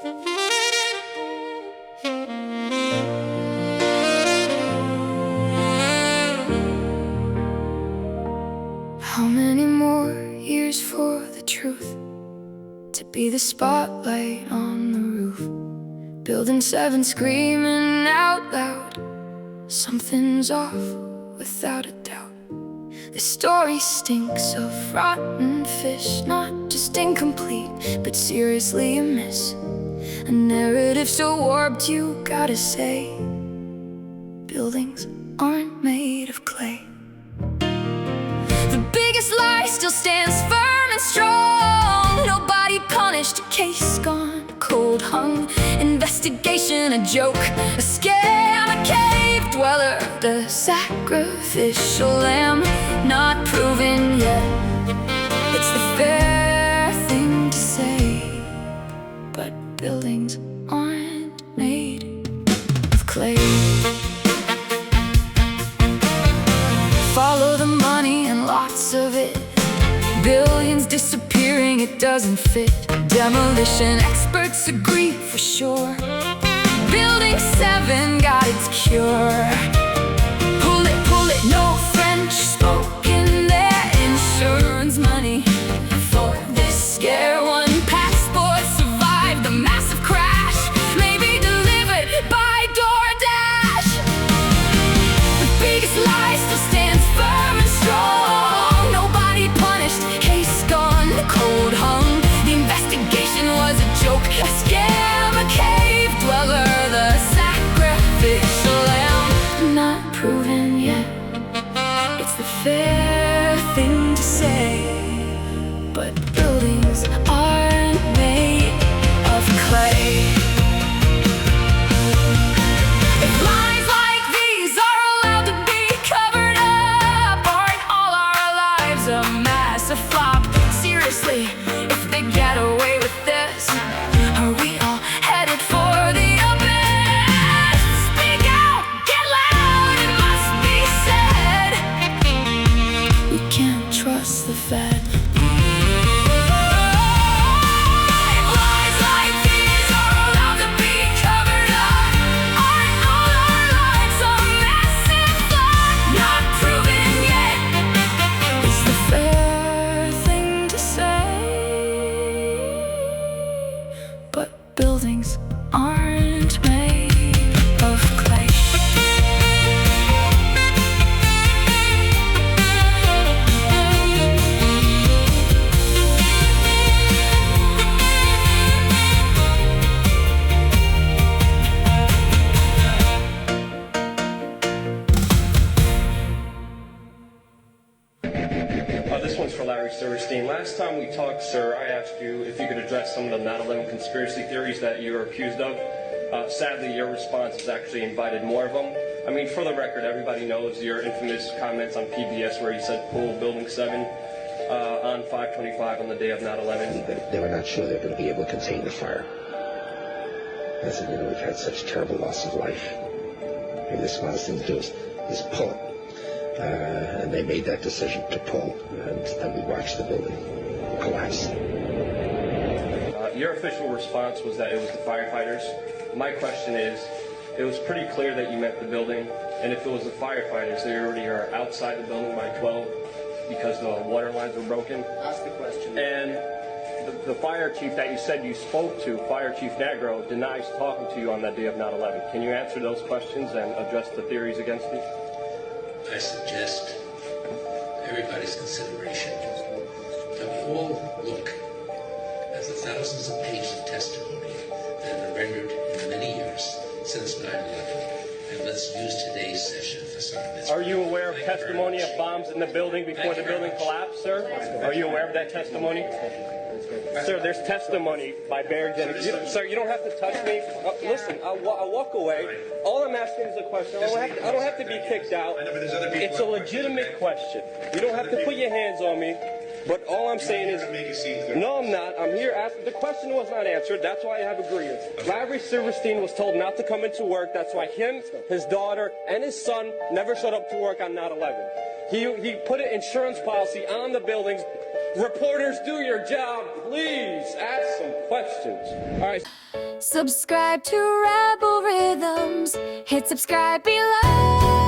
How many more years for the truth to be the spotlight on the roof? Building 7 screaming out loud, something's off without a doubt. The story stinks of rotten fish, not just incomplete, but seriously amiss. A narrative so warped you gotta say, buildings aren't made of clay. The biggest lie still stands firm and strong. Nobody punished, a case gone cold, hung. Investigation a joke, a scam, a cave dweller, the sacrificial lamb. Not proven yet, it's the fair thing to say, but buildings aren't made of clay. Follow the money and lots of it, billions disappearing, it doesn't fit. Demolition experts agree for sure, Building 7 got its cure. Pull it, no French spoken there. Insurance money for this scare. One passport survived the massive crash, maybe delivered by DoorDash. The biggest lie still stands firm and strong. Nobody punished, case gone cold, hung. The investigation was a joke, a scam, a cave dweller, the sacrificial lamb. Not proven yet, it's the fair thing to say, but buildings aren't made of clay. If lies like these are allowed to be covered up, aren't all our lives a massive flop? Seriously, if they get away with this, are we all headed for the abyss? Speak out, get loud, it must be said, we can't trust the Fed. If lies like these are allowed to be covered up, aren't all our lives a massive flop? Not proven yet, it's the fair thing to say, but buildings aren't made of clay. This one's for Larry Silverstein. Last time we talked, sir, I asked you if you could address some of the 9/11 conspiracy theories that you were accused of. Sadly, your response has actually invited more of them. I mean, for the record, everybody knows your infamous comments on PBS where you said pull Building 7 on 5/25 on the day of 9/11. They were not sure they were going to be able to contain the fire. I said, we've had such terrible loss of life. Maybe the smartest thing to do is pull it. And they made that decision to pull, and then we watched the building collapse. Your official response was that it was the firefighters. My question is, it was pretty clear that you meant the building, and if it was the firefighters, they already are outside the building by 12 because the water lines were broken. Ask the question. And the fire chief that you said you spoke to, Fire Chief Negro, denies talking to you on that day of 9/11. Can you answer those questions and address the theories against you? I suggest everybody's consideration that we all look at the thousands of pages of testimony that have been rendered in the many years since 9/11, and let's use today's session for some of this. Are you aware of testimony of bombs in the building before the building collapsed, sir? Are you aware of that testimony? Sir, there's testimony by Barry Jennings. Sir, you don't have to touch me. Listen, I'll walk away. All I'm asking is a question. I don't have to be kicked out. It's a legitimate question. You don't have to put your hands on me. But all I'm saying is, no, I'm not. I'm here asking. The question was not answered. That's why I have a grievance. Larry Silverstein was told not to come into work. That's why him, his daughter, and his son never showed up to work on 9/11. He put an insurance policy on the buildings. Reporters, do your job. Please ask some questions. All right. Subscribe to Rebel Rhythms. Hit subscribe below.